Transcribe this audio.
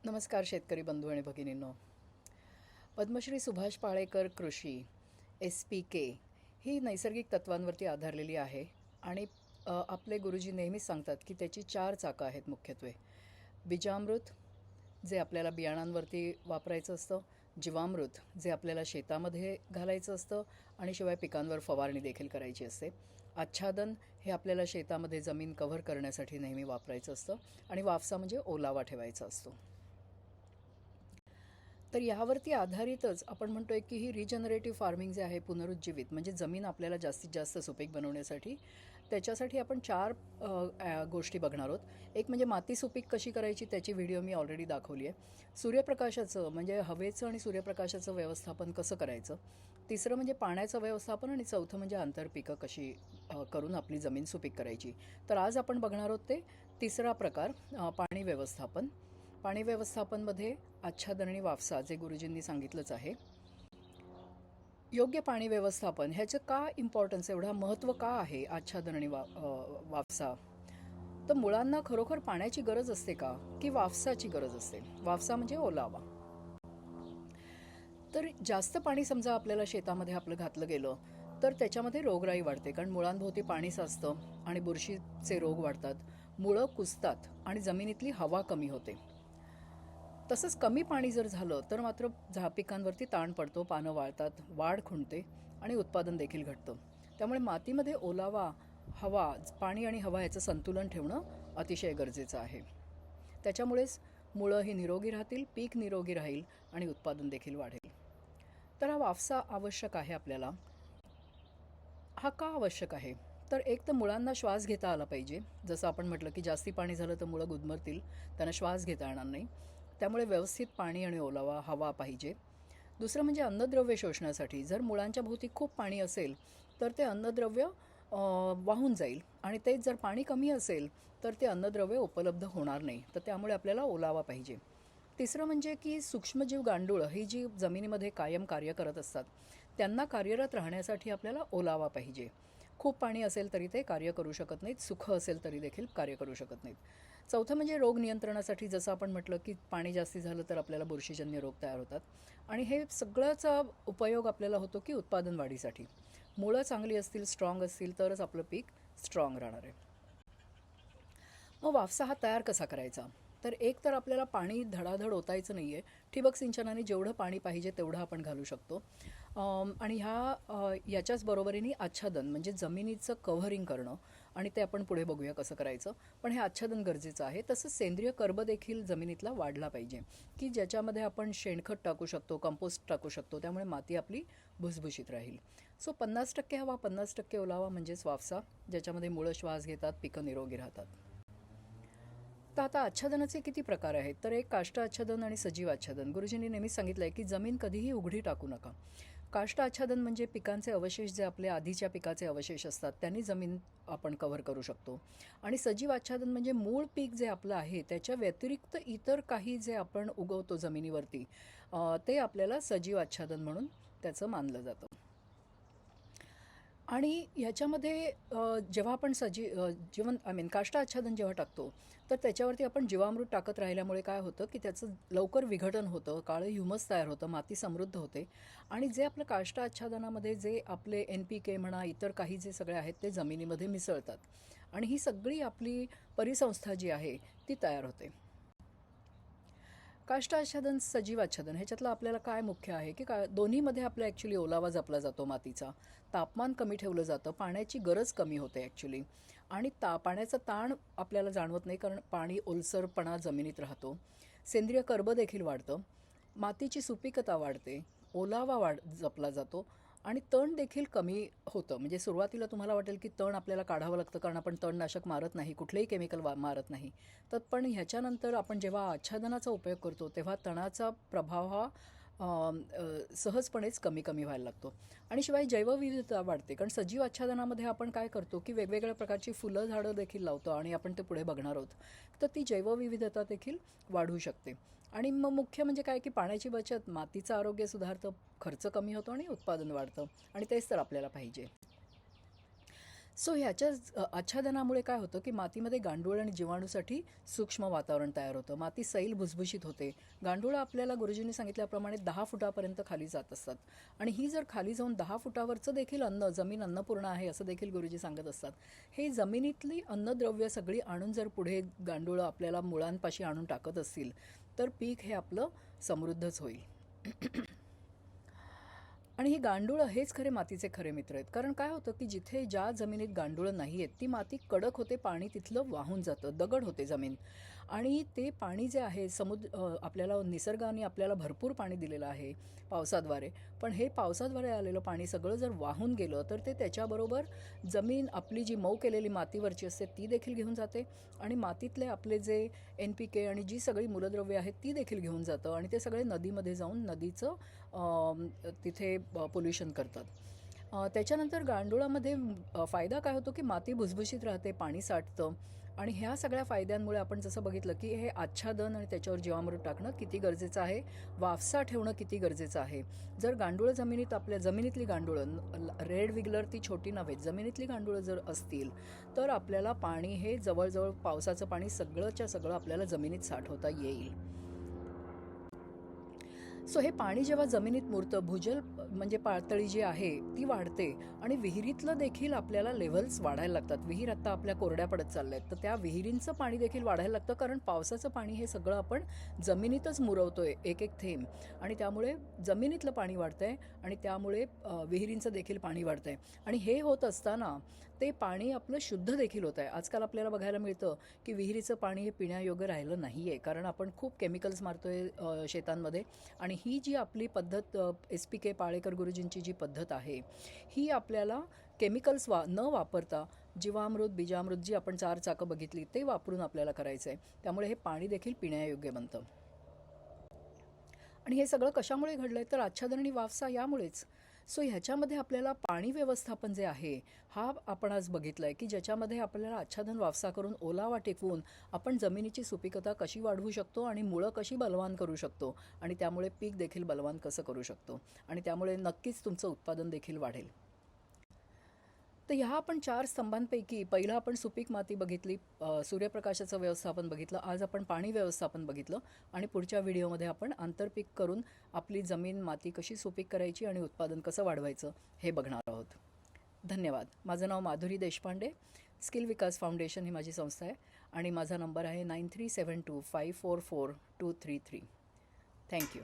नमस्कार शेतकरी बंधू आणि भगिनींनो. पद्मश्री सुभाष पाळेकर कृषी SPK ही नैसर्गिक तत्वांवरती आधारलेली आहे आणि आपले गुरुजी नेहमीच सांगतात की त्याची 4 चाकं आहेत मुख्यत्वे. बीजामृत जे आपल्याला बियाणांवरती वापरायचं असतं, जीवामृत जे आपल्याला शेतामध्ये घालायचं असतं आणि शिवाय पिकांवर फवारणी देखील करायची असते. आच्छादन हे आपल्याला शेतामध्ये जमीन कव्हर करण्यासाठी नेहमी वापरायचं असतं आणि वाफसा म्हणजे ओलावा ठेवायचा असतो. तर यावरती आधारितच आपण म्हणतोय की ही रिजनरेटिव्ह फार्मिंग जे आहे, पुनरुज्जीवित म्हणजे जमीन आपल्याला जास्तीत जास्त सुपीक बनवण्यासाठी त्याच्यासाठी आपण 4 गोष्टी बघणार आहोत. एक म्हणजे माती सुपीक कशी करायची त्याची व्हिडिओ मी ऑलरेडी दाखवली आहे. सूर्यप्रकाशाचं म्हणजे हवेचं आणि सूर्यप्रकाशाचं व्यवस्थापन कसं करायचं. तिसरं म्हणजे पाण्याचं व्यवस्थापन आणि चौथं म्हणजे आंतरपिकं कशी करून आपली जमीन सुपीक करायची. तर आज आपण बघणार आहोत ते तिसरा प्रकार, पाणी व्यवस्थापन. पाणी व्यवस्थापनमध्ये आच्छादन आणि वाफसा जे गुरुजींनी सांगितलंच आहे. योग्य पाणी व्यवस्थापन ह्याचं का इम्पॉर्टन्स, एवढा महत्त्व का आहे आच्छादन आणि वाफसा. तर मुळांना खरोखर पाण्याची गरज असते का की वाफसाची गरज असते. वाफसा म्हणजे ओलावा. तर जास्त पाणी समजा आपल्याला शेतामध्ये आपलं घातलं गेलं तर त्याच्यामध्ये रोगराई वाढते, कारण मुळांभोवती पाणी साचतं आणि बुरशीचे रोग वाढतात, मुळं कुजतात आणि जमिनीतली हवा कमी होते. तसंच कमी पाणी जर झालं तर मात्र पिकांवरती ताण पडतो, पानं वाळतात, वाढ खुंटते आणि उत्पादन देखील घटतं. त्यामुळे मातीमध्ये ओलावा, हवा, पाणी आणि हवा याचं संतुलन ठेवणं अतिशय गरजेचं आहे. त्याच्यामुळेच मुळं ही निरोगी राहतील, पीक निरोगी राहील आणि उत्पादन देखील वाढेल. तर हा वाफसा आवश्यक आहे आपल्याला. हा का आवश्यक आहे. तर एक तर मुळांना श्वास घेता आला पाहिजे. जसं आपण म्हटलं की जास्ती पाणी झालं तर मुळं गुदमरतील, त्यांना श्वास घेता येणार नाही. त्यामुळे व्यवस्थित पाणी आणि ओलावा हवा पाहिजे. दुसरं म्हणजे अन्नद्रव्य शोषण्यासाठी जर मुळांच्या भोवती खूप पाणी असेल तर ते अन्नद्रव्य वाहून जाईल आणि तेच जर पाणी कमी असेल तर ते अन्नद्रव्य उपलब्ध होणार नाही. तर त्यामुळे आपल्याला ओलावा पाहिजे. तिसरं म्हणजे की सूक्ष्मजीव गांडूळं ही जी जमिनीमध्ये कायम कार्य करत असतात त्यांना कार्यरत राहण्यासाठी आपल्याला ओलावा पाहिजे. खूप पाणी असेल तरी ते कार्य करू शकत नाहीत, सुखं असेल तरी देखील कार्य करू शकत नाहीत. चौथं म्हणजे रोग नियंत्रणासाठी जसं आपण म्हटलं की पाणी जास्ती झालं तर आपल्याला बुरशीजन्य रोग तयार होतात आणि हे सगळ्याचा उपयोग आपल्याला होतो की उत्पादन वाढीसाठी. मुळं चांगली असतील, स्ट्रॉंग असतील तरच आपलं पीक स्ट्रॉंग राहणार आहे. मग वाफसा हा तयार कसा करायचा. तर एक तर आपल्याला पाणी धडाधड ओतायचं नाही आहे. ठिबक सिंचनाने जेवढं पाणी पाहिजे तेवढं आपण घालू शकतो. आणि याच्याच बरोबरीने आच्छादन म्हणजे जमिनीचं कव्हरिंग करणं आणि ते आपण पुढे बघूया कसं करायचं. पण हे आच्छादन गरजेचं आहे. तसंच सेंद्रिय कर्ब देखील जमिनीतला वाढला पाहिजे की ज्याच्यामध्ये आपण शेणखत टाकू शकतो, कंपोस्ट टाकू शकतो. त्यामुळे माती आपली भुसभुशीत राहील. सो 50% हवा, 50% ओलावा म्हणजेच वाफसा, ज्याच्यामध्ये मुळं श्वास घेतात, पिकं निरोगी राहतात. तर आता आच्छादनाचे किती प्रकार आहेत. तर एक काष्ठ आच्छादन आणि सजीव आच्छादन. गुरुजींनी नेहमीच सांगितलं आहे की जमीन कधीही उघडी टाकू नका. काष्ठ आच्छादन म्हणजे पिकांचे अवशेष जे आपल्या आधीच्या पिकाचे अवशेष असतात त्यांनी जमीन आपण कव्हर करू शकतो. आणि सजीव आच्छादन म्हणजे मूळ पीक जे आपलं आहे त्याच्या व्यतिरिक्त इतर काही जे आपण उगवतो जमिनीवरती ते आपल्याला सजीव आच्छादन म्हणून त्याचं मानलं जातं. आणि ह्याच्यामध्ये जेव्हा आपण काष्ठ आच्छादन जेव्हा टाकतो तर त्याच्यावरती आपण जीवामृत टाकत राहिल्यामुळे काय होतं की त्याचं लवकर विघटन होतं, काळं ह्युमस तयार होतं, माती समृद्ध होते आणि जे आपलं काष्ठ आच्छादनामध्ये जे आपले NPK म्हणा इतर काही जे सगळे आहेत ते जमिनीमध्ये मिसळतात आणि ही सगळी आपली परिसंस्था जी आहे ती तयार होते. काष्ठ आच्छादन, सजीव आच्छादन ह्याच्यातलं आपल्याला काय मुख्य आहे की दोन्हीमध्ये आपला ॲक्च्युली ओलावा जपला जातो, मातीचा तापमान कमी ठेवलं जातं, पाण्याची गरज कमी होते ॲक्च्युली आणि पाण्याचा ताण आपल्याला जाणवत नाही कारण पाणी ओलसरपणा जमिनीत राहतो. सेंद्रिय कर्ब देखील वाढतं, मातीची सुपीकता वाढते, ओलावा जपला जातो आणि तण देखील कमी होतं. म्हणजे सुरुवातीला तुम्हाला वाटेल की तण आपल्याला काढावं लागतं कारण आपण तणनाशक मारत नाही, कुठलेही केमिकल मारत नाही. तर पण ह्याच्यानंतर आपण जेव्हा आच्छादनाचा उपयोग करतो तेव्हा तणाचा प्रभाव हा सहजपणेच कमी कमी व्हायला लागतो आणि शिवाय जैवविविधता वाढते. कारण सजीव आच्छादनामध्ये आपण काय करतो की वेगवेगळ्या प्रकारची फुलं झाडं देखील लावतो आणि आपण ते पुढे बघणार आहोत. तर ती जैवविविधता देखील वाढू शकते. आणि मग मुख्य म्हणजे काय की पाण्याची बचत, मातीचं आरोग्य सुधारतं, खर्च कमी होतो आणि उत्पादन वाढतं आणि तेच तर आपल्याला पाहिजे. सो ह्याच्या आच्छादनामुळे काय होतं की मातीमध्ये गांडूळ आणि जीवाणूसाठी सूक्ष्म वातावरण तयार होतं. माती सैल भुसभुशीत होते. गांडूळं आपल्याला गुरुजींनी सांगितल्याप्रमाणे 10 फुटापर्यंत खाली जात असतात आणि ही जर खाली जाऊन 10 फुटावरचं देखील अन्न, जमीन अन्नपूर्ण आहे असं देखील गुरुजी सांगत असतात. हे जमिनीतली अन्नद्रव्य सगळी आणून जर पुढे गांडूळं आपल्याला मुळांपाशी आणून टाकत असतील तर पीक हे आपलं समृद्धच होईल. आणि ही गांडूळं हेच खरे मातीचे खरे मित्र आहेत. कारण काय होतं की जिथे ज्या जमिनीत गांडूळं नाही आहेत ती माती कडक होते, पाणी तिथलं वाहून जातं, दगड होते जमीन. आणि ते पाणी जे आहे आपल्याला निसर्गाने आपल्याला भरपूर पाणी दिलेलं आहे पावसाद्वारे. पण हे पावसाद्वारे आलेलं पाणी सगळं जर वाहून गेलं तर ते त्याच्याबरोबर जमीन आपली जी मऊ केलेली मातीवरची असते ती देखील घेऊन जाते आणि मातीतले आपले जे NPK आणि जी सगळी मूलद्रव्ये आहेत ती देखील घेऊन जातं आणि ते सगळे नदीमध्ये जाऊन नदीचं तिथे पोल्युशन करतात. त्याच्यानंतर गांडुळामध्ये फायदा काय होतो की माती भुसभुशीत राहते, पाणी साठतं आणि ह्या सगळ्या फायद्यांमुळे आपण जसं बघितलं की हे आच्छादन आणि त्याच्यावर जीवामृत टाकणं किती गरजेचं आहे, वाफसा ठेवणं किती गरजेचं आहे. जर गांडूळं जमिनीत आपल्या जमिनीतली गांडूळं, रेड विगलर ती छोटी नव्हे, जमिनीतली गांडूळं जर असतील तर आपल्याला पाणी हे जवळजवळ पावसाचं पाणी सगळंच्या सगळं आपल्याला जमिनीत साठवता येईल. सो हे पाणी जेव्हा जमिनीत मुरतं, भूजल म्हणजे पातळी जी आहे ती वाढते आणि विहिरीतलं देखील आपल्याला लेव्हल्स वाढायला लागतात. विहीर आता आपल्या कोरड्या पडत चालल्या आहेत तर त्या विहिरींचं पाणी देखील वाढायला लागतं, कारण पावसाचं पाणी हे सगळं आपण जमिनीतच मुरवतोय एक एक थेंब आणि त्यामुळे जमिनीतलं पाणी वाढतंय आणि त्यामुळे विहिरींचं देखील पाणी वाढतंय. आणि हे होत असताना ते पाणी आपलं शुद्ध देखील होत आहे. आजकाल आपल्याला बघायला मिळतं की विहिरीचं पाणी हे पिण्यायोग्य राहिलं नाही आहे, कारण आपण खूप केमिकल्स मारतोय शेतांमध्ये. आणि ही जी आपली पद्धत SPK पाळेकर गुरुजींची जी पद्धत आहे ही आपल्याला केमिकल्स न वापरता जीवामृत, बीजामृत जी आपण 4 चाकं बघितली ते वापरून आपल्याला करायचं आहे. त्यामुळे हे पाणी देखील पिण्यायोग्य बनतं. आणि हे सगळं कशामुळे घडलंय तर आच्छादन आणि वाफसा यामुळेच. सो ह्याच्यामध्ये आपल्याला पाणी व्यवस्थापन जे आहे हा आपण आज बघितलाय की ज्याच्यामध्ये आपल्याला आच्छादन वाफसा करून ओलावा टिकवून आपण जमिनीची सुपीकता कशी वाढवू शकतो आणि मुळं कशी बलवान करू शकतो आणि त्यामुळे पीक देखील बलवान कसं करू शकतो आणि त्यामुळे नक्कीच तुमचं उत्पादन देखील वाढेल. तर ह्या आपण 4 स्तंभांपैकी पहिलं आपण सुपीक माती बघितली, सूर्यप्रकाशाचं व्यवस्थापन बघितलं, आज आपण पाणी व्यवस्थापन बघितलं आणि पुढच्या व्हिडिओमध्ये आपण आंतरपीक करून आपली जमीन माती कशी सुपीक करायची आणि उत्पादन कसं वाढवायचं हे बघणार आहोत. धन्यवाद. माझं नाव माधुरी देशपांडे, स्किल विकास फाउंडेशन ही माझी संस्था आहे आणि माझा नंबर आहे 9372544233. थँक्यू.